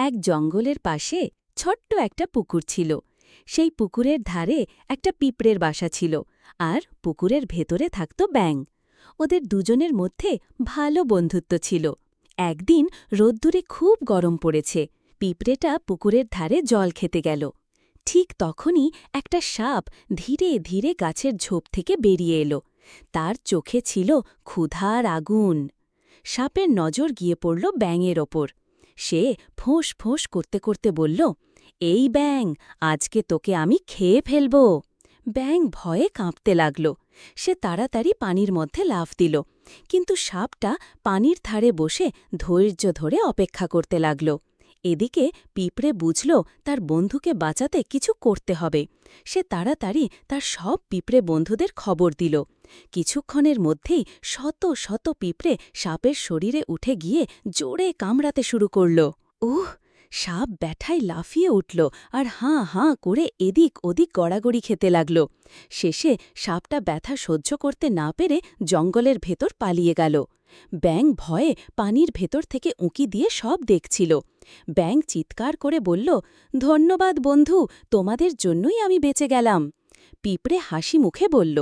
এক জঙ্গলের পাশে ছোট্ট একটা পুকুর ছিল। সেই পুকুরের ধারে একটা পিঁপড়ের বাসা ছিল, আর পুকুরের ভেতরে থাকত ব্যাঙ। ওদের দুজনের মধ্যে ভালো বন্ধুত্ব ছিল। একদিন রোদ্দুরে খুব গরম পড়েছে। পিঁপড়েটা পুকুরের ধারে জল খেতে গেল। ঠিক তখনই একটা সাপ ধীরে ধীরে গাছের ঝোপ থেকে বেরিয়ে এলো। তার চোখে ছিল ক্ষুধার আগুন। সাপের নজর গিয়ে পড়ল ব্যাঙের ওপর। সে ফোঁস ফোঁস করতে করতে বলল, এই ব্যাঙ, আজকে তোকে আমি খেয়ে ফেলব। ব্যাঙ ভয়ে কাঁপতে লাগল। সে তাড়াতাড়ি পানির মধ্যে লাফ দিল, কিন্তু সাপটা পানির ধারে বসে ধৈর্য ধরে অপেক্ষা করতে লাগল। এদিকে পিঁপড়ে বুঝল তার বন্ধুকে বাঁচাতে কিছু করতে হবে। সে তাড়াতাড়ি তার সব পিঁপড়ে বন্ধুদের খবর দিল। কিছুক্ষণের মধ্যেই শত শত পিঁপড়ে সাপের শরীরে উঠে গিয়ে জোরে কামড়াতে শুরু করল। উহ! সাপ ব্যথায় লাফিয়ে উঠল আর হাঁ হাঁ করে এদিক ওদিক গড়াগড়ি খেতে লাগল। শেষে সাপটা ব্যথা সহ্য করতে না পেরে জঙ্গলের ভেতর পালিয়ে গেল। ব্যাঙ ভয়ে পানির ভেতর থেকে উঁকি দিয়ে সব দেখছিল। ব্যাঙ চিৎকার করে বলল, ধন্যবাদ বন্ধু, তোমাদের জন্যই আমি বেঁচে গেলাম। পিঁপড়ে হাসি মুখে বলল,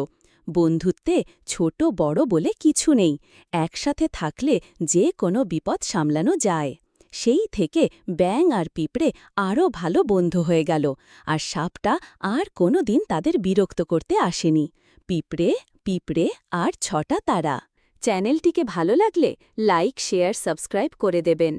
বন্ধুত্বে ছোট বড় বলে কিছু নেই, একসাথে থাকলে যে কোনো বিপদ সামলানো যায়। সেই থেকে ব্যাঙ আর পিঁপড়ে আরও ভালো বন্ধু হয়ে গেল, আর সাপটা আর কোনো দিন তাদের বিরক্ত করতে আসেনি। পিঁপড়ে পিঁপড়ে আর ৬টা তারা। চ্যানেলটিকে ভালো লাগলে লাইক, শেয়ার, সাবস্ক্রাইব করে দেবেন।